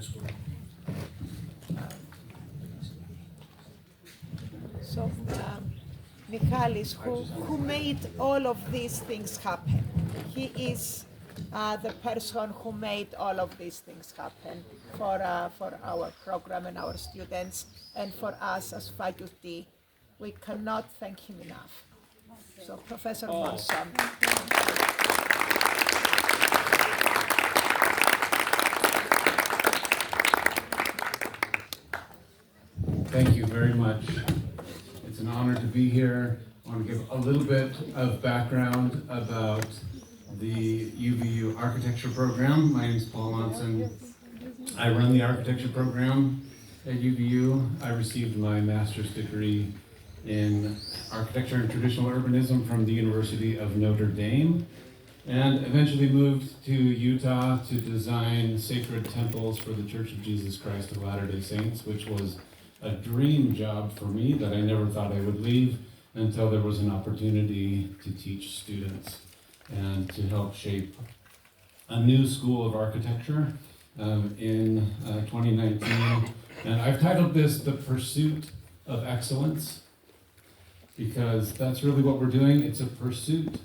So, Michalis, who made all of these things happen. He is the person who made all of these things happen for our program and our students, and for us as faculty. We cannot thank him enough. So, Professor Monson. Thank you very much. It's an honor to be here. I want to give a little bit of background about the UVU architecture program. My name is Paul Monson. I run the architecture program at UVU. I received my master's degree in architecture and traditional urbanism from the University of Notre Dame, and eventually moved to Utah to design sacred temples for the Church of Jesus Christ of Latter-day Saints, which was a dream job for me that I never thought I would leave until there was an opportunity to teach students and to help shape a new school of architecture in 2019. And I've titled this The Pursuit of Excellence, because that's really what we're doing. It's a pursuit,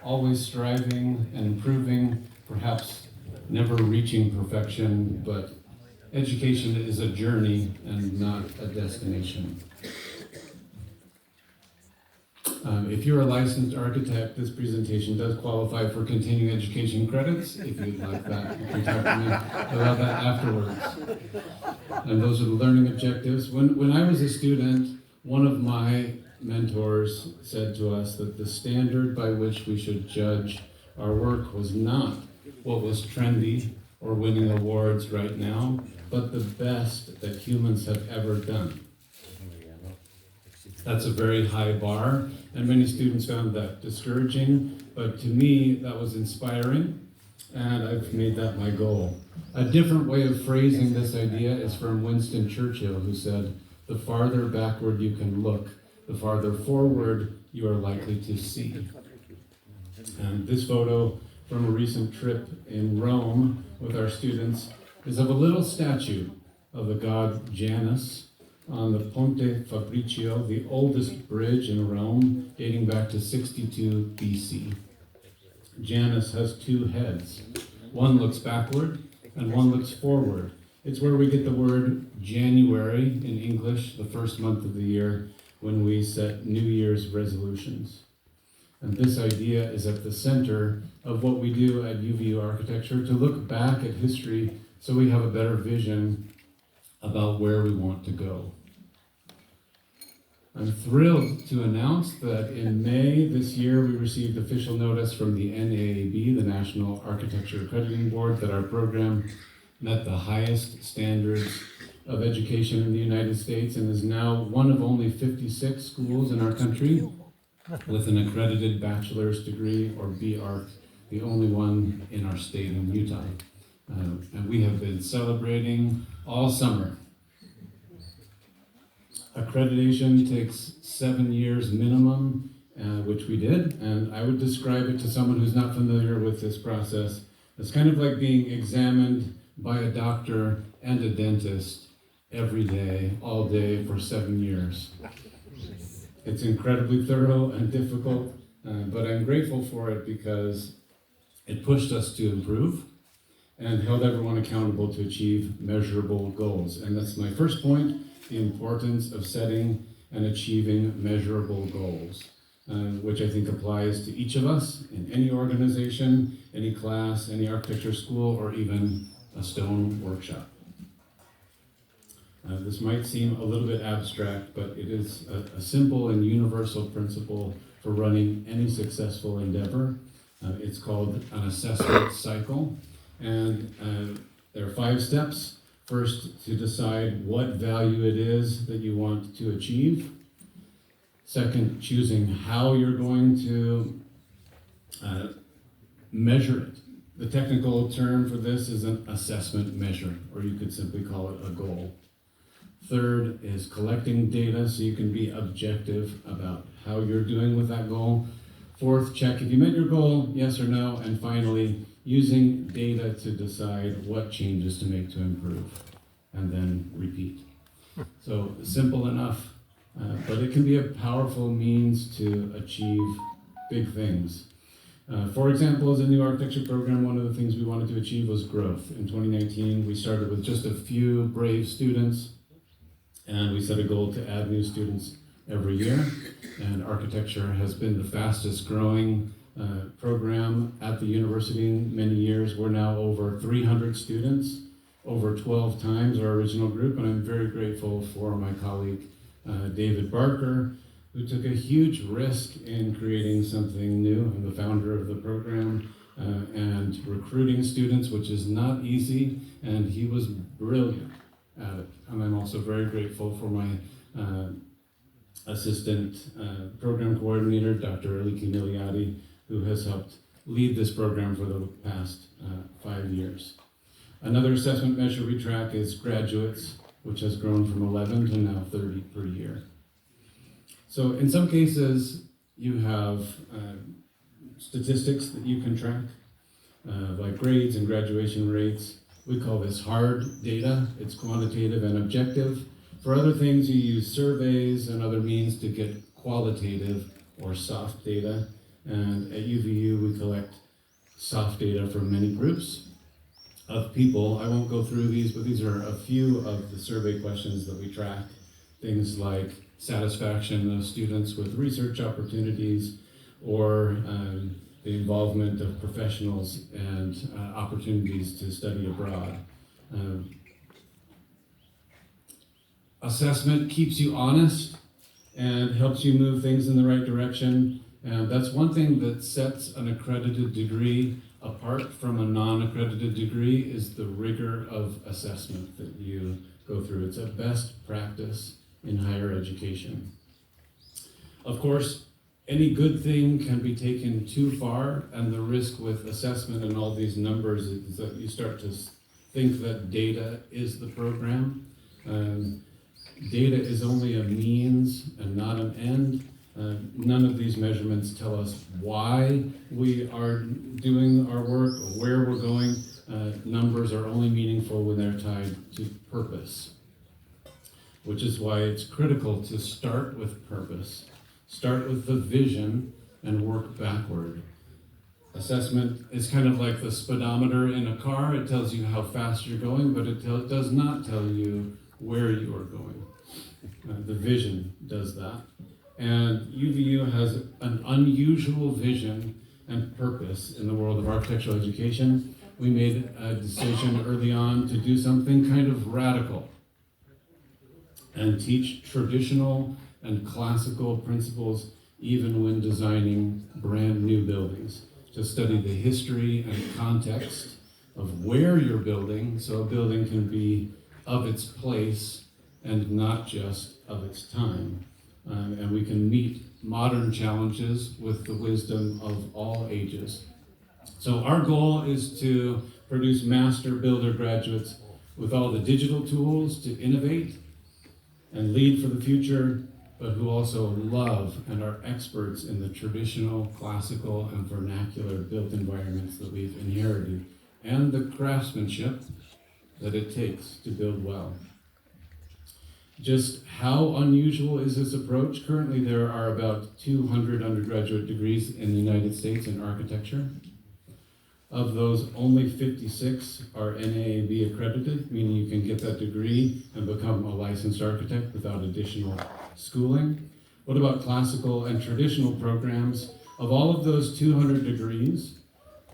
always striving and improving, perhaps never reaching perfection, but education is a journey and not a destination. If you're a licensed architect, this presentation does qualify for continuing education credits, if you'd like that. You can talk to me about that afterwards. And those are the learning objectives. When I was a student, one of my mentors said to us that the standard by which we should judge our work was not what was trendy or winning awards right now, but the best that humans have ever done. That's a very high bar, and many students found that discouraging, but to me, that was inspiring, and I've made that my goal. A different way of phrasing this idea is from Winston Churchill, who said, "The farther backward you can look, the farther forward you are likely to see." And this photo from a recent trip in Rome with our students is of a little statue of the god Janus on the Ponte Fabricio, the oldest bridge in Rome, dating back to 62 BC. Janus has two heads. One looks backward and one looks forward. It's where we get the word January in English, the first month of the year, when we set New Year's resolutions. And this idea is at the center of what we do at UVU Architecture, to look back at history so we have a better vision about where we want to go. I'm thrilled to announce that in May this year, we received official notice from the NAAB, the National Architecture Accrediting Board, that our program met the highest standards of education in the United States and is now one of only 56 schools in our country with an accredited bachelor's degree, or BArch, the only one in our state in Utah. And we have been celebrating all summer. Accreditation takes 7 years minimum, which we did, and I would describe it to someone who's not familiar with this process as kind of like being examined by a doctor and a dentist every day, all day, for 7 years. It's incredibly thorough and difficult, but I'm grateful for it because it pushed us to improve and held everyone accountable to achieve measurable goals. And that's my first point, the importance of setting and achieving measurable goals, which I think applies to each of us in any organization, any class, any architecture school, or even a stone workshop. This might seem a little bit abstract, but it is a simple and universal principle for running any successful endeavor. It's called an assessment cycle, and there are 5 steps. First, to decide what value it is that you want to achieve. Second, choosing how you're going to measure it. The technical term for this is an assessment measure, or you could simply call it a goal. Third is collecting data so you can be objective about how you're doing with that goal. Fourth, check if you met your goal, yes or no. And finally, using data to decide what changes to make to improve, and then repeat. So simple enough, but it can be a powerful means to achieve big things. For example, as a new architecture program, one of the things we wanted to achieve was growth. In 2019, we started with just a few brave students, and we set a goal to add new students every year. And architecture has been the fastest growing program at the university in many years. We're now over 300 students, over 12 times our original group, and I'm very grateful for my colleague, David Barker, who took a huge risk in creating something new. I'm the founder of the program, and recruiting students, which is not easy, and he was brilliant at it. And I'm also very grateful for my assistant program coordinator, Dr. Eliki Miliadi, who has helped lead this program for the past 5 years. Another assessment measure we track is graduates, which has grown from 11 to now 30 per year. So in some cases, you have statistics that you can track, like grades and graduation rates. We call this hard data. It's quantitative and objective. For other things, you use surveys and other means to get qualitative or soft data. And at UVU, we collect soft data from many groups of people. I won't go through these, but these are a few of the survey questions that we track. Things like satisfaction of students with research opportunities, or the involvement of professionals and opportunities to study abroad. Assessment keeps you honest and helps you move things in the right direction. And that's one thing that sets an accredited degree apart from a non-accredited degree, is the rigor of assessment that you go through. It's a best practice in higher education. Of course, any good thing can be taken too far, and the risk with assessment and all these numbers is that you start to think that data is the program. Data is only a means and not an end. None of these measurements tell us why we are doing our work or where we're going. Numbers are only meaningful when they're tied to purpose, which is why it's critical to start with purpose. Start with the vision and work backward. Assessment is kind of like the speedometer in a car. It tells you how fast you're going, but it does not tell you where you are going. The vision does that. And UVU has an unusual vision and purpose in the world of architectural education. We made a decision early on to do something kind of radical and teach traditional and classical principles even when designing brand new buildings, to study the history and context of where you're building, so a building can be of its place and not just of its time. And we can meet modern challenges with the wisdom of all ages. So our goal is to produce master builder graduates with all the digital tools to innovate and lead for the future, but who also love and are experts in the traditional, classical, and vernacular built environments that we've inherited, and the craftsmanship that it takes to build well. Just how unusual is this approach? Currently, there are about 200 undergraduate degrees in the United States in architecture. Of those, only 56 are NAAB accredited, meaning you can get that degree and become a licensed architect without additional schooling. What about classical and traditional programs? Of all of those 200 degrees,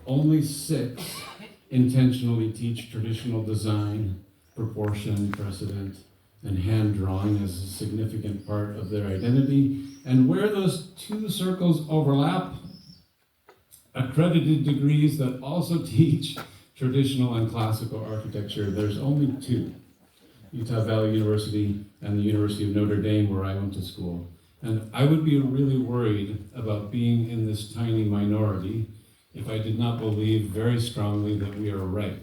only 6 intentionally teach traditional design, proportion, precedent, and hand drawing as a significant part of their identity. And where those 2 circles overlap, accredited degrees that also teach traditional and classical architecture, there's only 2. Utah Valley University and the University of Notre Dame, where I went to school. And I would be really worried about being in this tiny minority if I did not believe very strongly that we are right.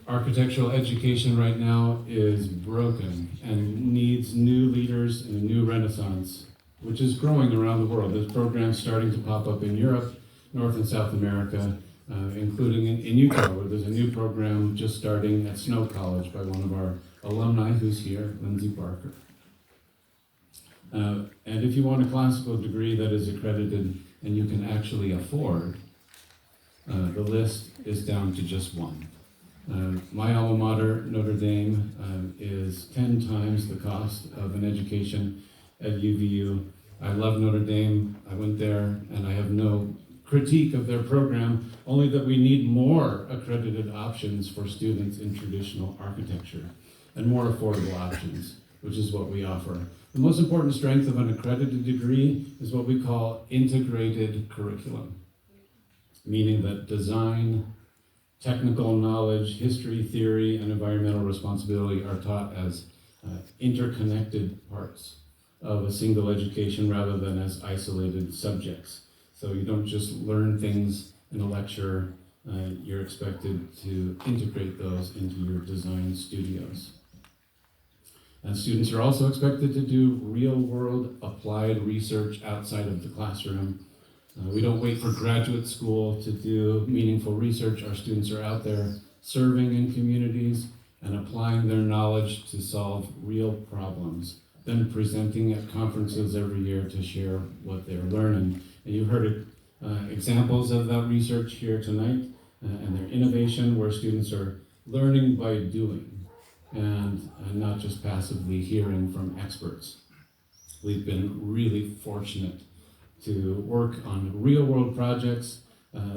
Architectural education right now is broken and needs new leaders and a new renaissance, which is growing around the world. There's programs starting to pop up in Europe North and South America, including in Utah, where there's a new program just starting at Snow College by one of our alumni who's here, Lindsay Barker. And if you want a classical degree that is accredited and you can actually afford, the list is down to just one. My alma mater, Notre Dame, is 10 times the cost of an education at UVU. I love Notre Dame. I went there, and I have no critique of their program, only that we need more accredited options for students in traditional architecture and more affordable options, which is what we offer. The most important strength of an accredited degree is what we call integrated curriculum, meaning that design, technical knowledge, history, theory, and environmental responsibility are taught as interconnected parts of a single education rather than as isolated subjects. So you don't just learn things in a lecture, you're expected to integrate those into your design studios. And students are also expected to do real-world applied research outside of the classroom. We don't wait for graduate school to do meaningful research. Our students are out there serving in communities and applying their knowledge to solve real problems, then presenting at conferences every year to share what they're learning. And you heard examples of that research here tonight and their innovation, where students are learning by doing and not just passively hearing from experts. We've been really fortunate to work on real-world projects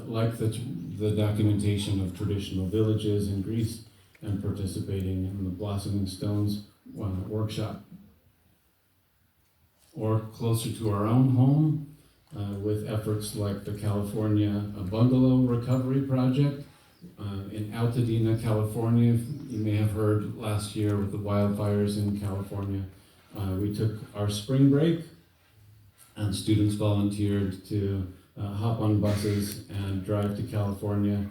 like the documentation of traditional villages in Greece and participating in the Blossoming Stones workshop. Or closer to our own home with efforts like the California Bungalow Recovery Project in Altadena, California. You may have heard last year with the wildfires in California. We took our spring break and students volunteered to hop on buses and drive to California,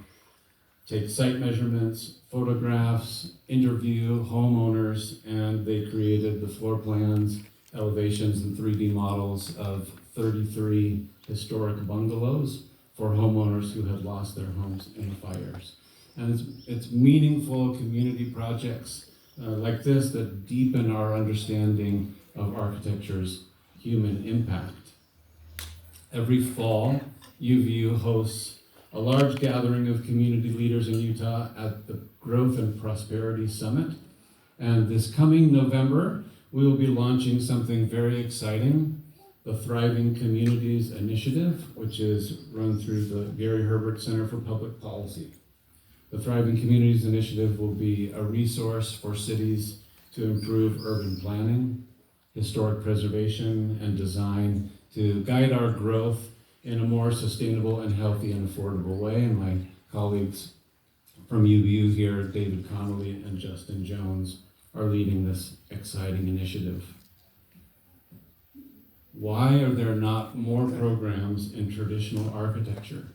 take site measurements, photographs, interview homeowners, and they created the floor plans, elevations, and 3D models of 33 historic bungalows for homeowners who had lost their homes in the fires. And it's meaningful community projects like this that deepen our understanding of architecture's human impact. Every fall, UVU hosts a large gathering of community leaders in Utah at the Growth and Prosperity Summit. And this coming November, we will be launching something very exciting, the Thriving Communities Initiative, which is run through the Gary Herbert Center for Public Policy. The Thriving Communities Initiative will be a resource for cities to improve urban planning, historic preservation, and design to guide our growth in a more sustainable and healthy and affordable way. And my colleagues from UVU here, David Connolly and Justin Jones, are leading this exciting initiative. Why are there not more programs in traditional architecture?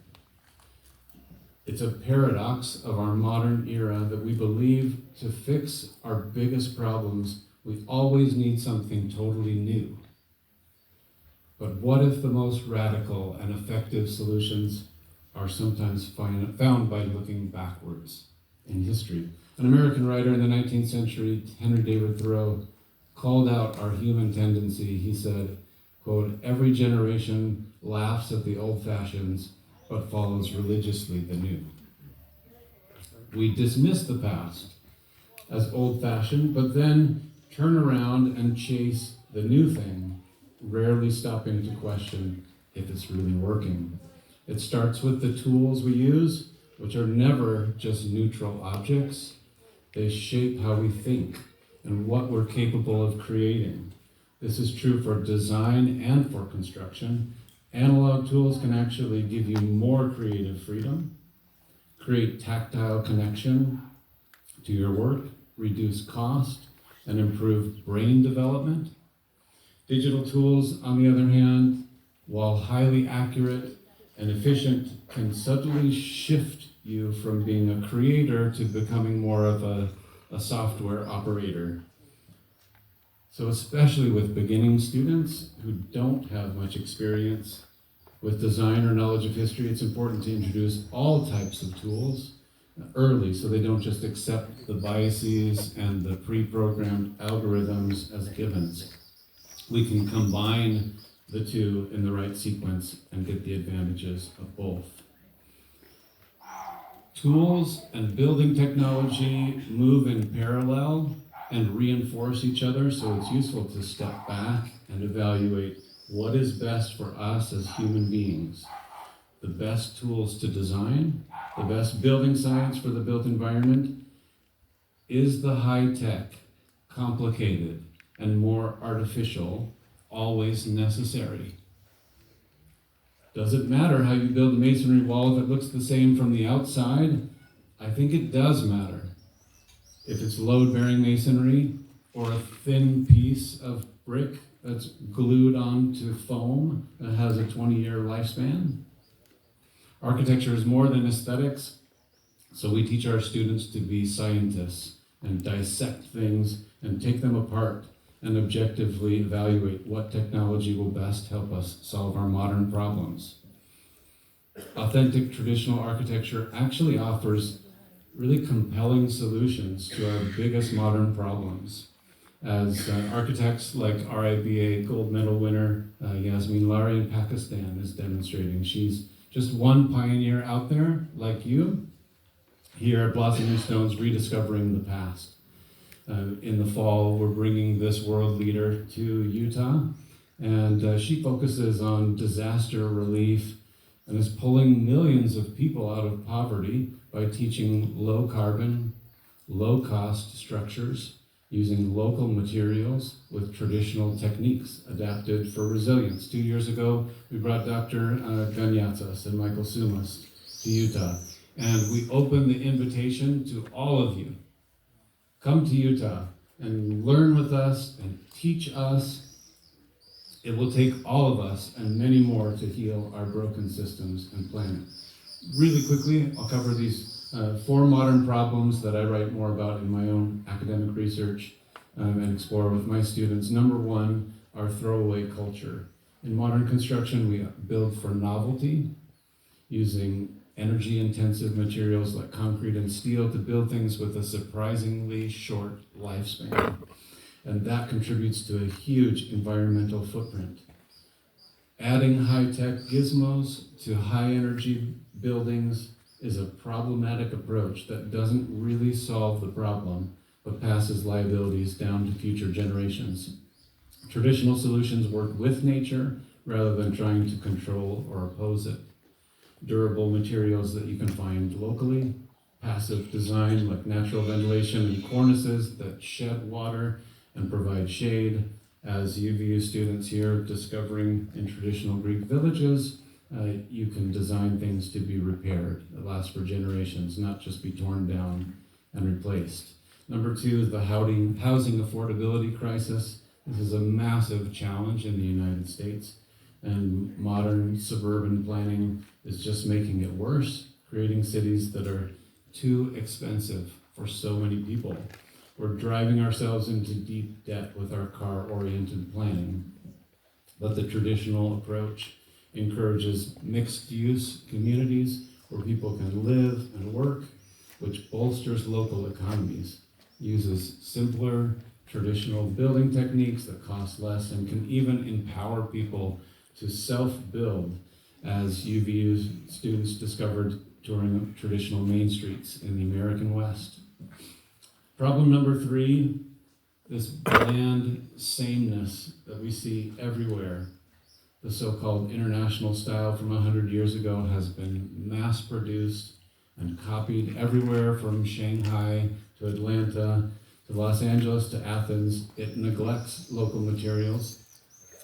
It's a paradox of our modern era that we believe to fix our biggest problems, we always need something totally new. But what if the most radical and effective solutions are sometimes found by looking backwards in history? An American writer in the 19th century, Henry David Thoreau, called out our human tendency. He said, quote, "Every generation laughs at the old fashions, but follows religiously the new." We dismiss the past as old-fashioned, but then turn around and chase the new thing, rarely stopping to question if it's really working. It starts with the tools we use, which are never just neutral objects. They shape how we think and what we're capable of creating. This is true for design and for construction. Analog tools can actually give you more creative freedom, create tactile connection to your work, reduce cost, and improve brain development. Digital tools, on the other hand, while highly accurate and efficient, can subtly shift you from being a creator to becoming more of a software operator. So especially with beginning students who don't have much experience With design or knowledge of history, it's important to introduce all types of tools early so they don't just accept the biases and the pre-programmed algorithms as givens. We can combine the two in the right sequence and get the advantages of both. Tools and building technology move in parallel and reinforce each other, so it's useful to step back and evaluate what is best for us as human beings. The best tools to design, the best building science for the built environment. Is the high-tech, complicated, and more artificial always necessary? Does it matter how you build a masonry wall if it looks the same from the outside? I think it does matter. If it's load-bearing masonry or a thin piece of brick that's glued onto foam that has a 20-year lifespan. Architecture is more than aesthetics, so we teach our students to be scientists and dissect things and take them apart and objectively evaluate what technology will best help us solve our modern problems. Authentic traditional architecture actually offers really compelling solutions to our biggest modern problems. As architects like RIBA gold medal winner Yasmin Lari in Pakistan is demonstrating. She's just one pioneer out there, like you, here at Blossoming Stones, rediscovering the past. In the fall, we're bringing this world leader to Utah, and she focuses on disaster relief and is pulling millions of people out of poverty by teaching low carbon, low cost structures using local materials with traditional techniques adapted for resilience. 2 years ago, we brought Dr. Ganyatsas and Michael Sumas to Utah, and we opened the invitation to all of you. Come to Utah and learn with us and teach us. It will take all of us and many more to heal our broken systems and planet. Really quickly, I'll cover these 4 modern problems that I write more about in my own academic research and explore with my students. Number 1, our throwaway culture. In modern construction, we build for novelty, using energy-intensive materials like concrete and steel to build things with a surprisingly short lifespan. And that contributes to a huge environmental footprint. Adding high-tech gizmos to high-energy buildings is a problematic approach that doesn't really solve the problem, but passes liabilities down to future generations. Traditional solutions work with nature rather than trying to control or oppose it. Durable materials that you can find locally, passive design like natural ventilation and cornices that shed water and provide shade. As UVU students here discovering in traditional Greek villages, you can design things to be repaired, that last for generations, not just be torn down and replaced. Number 2 is the housing affordability crisis. This is a massive challenge in the United States, and modern suburban planning is just making it worse, creating cities that are too expensive for so many people. We're driving ourselves into deep debt with our car-oriented planning, but the traditional approach encourages mixed-use communities where people can live and work, which bolsters local economies, uses simpler traditional building techniques that cost less and can even empower people to self-build, as UVU students discovered touring traditional main streets in the American West. Problem number 3, this bland sameness that we see everywhere. The so-called international style from 100 years ago has been mass-produced and copied everywhere from Shanghai to Atlanta to Los Angeles to Athens. It neglects local materials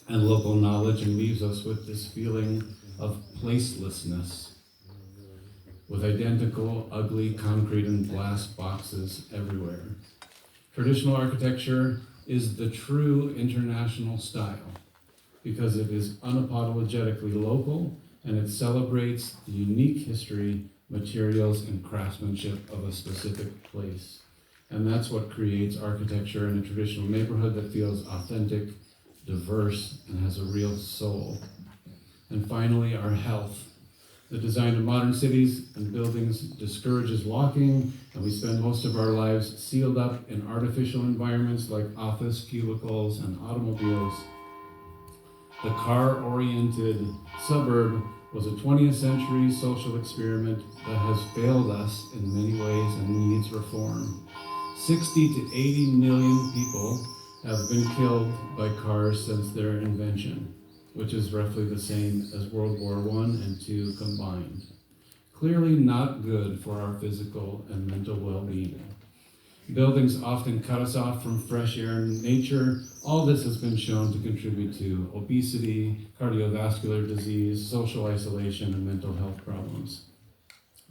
and local knowledge and leaves us with this feeling of placelessness, with identical, ugly concrete and glass boxes everywhere. Traditional architecture is the true international style because it is unapologetically local and it celebrates the unique history, materials, and craftsmanship of a specific place. And that's what creates architecture in a traditional neighborhood that feels authentic, diverse, and has a real soul. And finally, our health. The design of modern cities and buildings discourages walking, and we spend most of our lives sealed up in artificial environments like office cubicles and automobiles. The car-oriented suburb was a 20th century social experiment that has failed us in many ways and needs reform. 60 to 80 million people have been killed by cars since their invention, which is roughly the same as World War I and II combined. Clearly not good for our physical and mental well-being. Buildings often cut us off from fresh air and nature. All this has been shown to contribute to obesity, cardiovascular disease, social isolation, and mental health problems.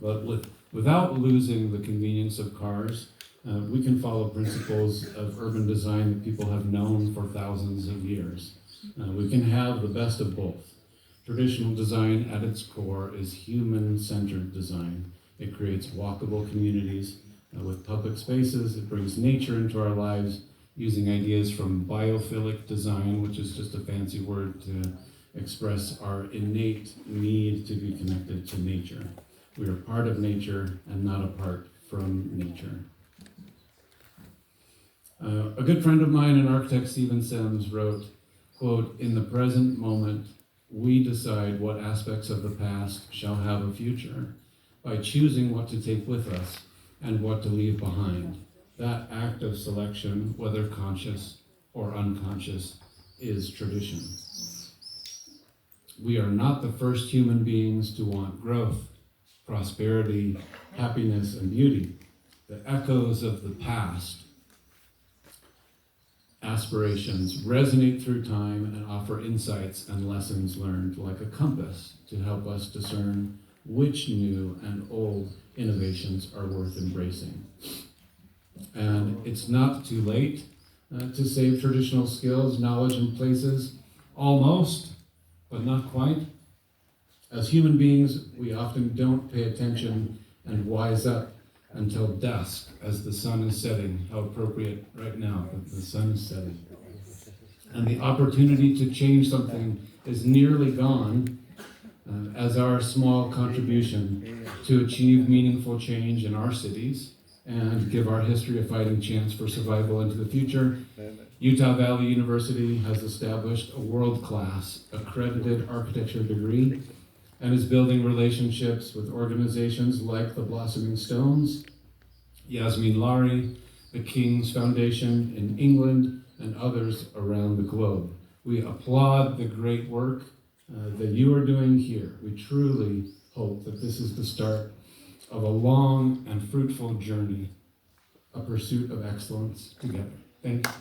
But without losing the convenience of cars, we can follow principles of urban design that people have known for thousands of years. We can have the best of both. Traditional design at its core is human-centered design. It creates walkable communities with public spaces. It brings nature into our lives using ideas from biophilic design, which is just a fancy word to express our innate need to be connected to nature. We are part of nature and not apart from nature. A good friend of mine, an architect, Stephen Sims, wrote, quote, "In the present moment, we decide what aspects of the past shall have a future by choosing what to take with us and what to leave behind. That act of selection, whether conscious or unconscious, is tradition. We are not the first human beings to want growth, prosperity, happiness, and beauty. The echoes of the past aspirations resonate through time and offer insights and lessons learned like a compass to help us discern which new and old innovations are worth embracing. And it's not too late to save traditional skills, knowledge, and places. Almost, but not quite. As human beings, we often don't pay attention and wise up until dusk as the sun is setting. How appropriate right now that the sun is setting. And the opportunity to change something is nearly gone as our small contribution to achieve meaningful change in our cities and give our history a fighting chance for survival into the future. Utah Valley University has established a world-class accredited architecture degree and is building relationships with organizations like the Blossoming Stones, Yasmin Lari, the King's Foundation in England, and others around the globe. We applaud the great work that you are doing here. We truly hope that this is the start of a long and fruitful journey, a pursuit of excellence together. Thank you.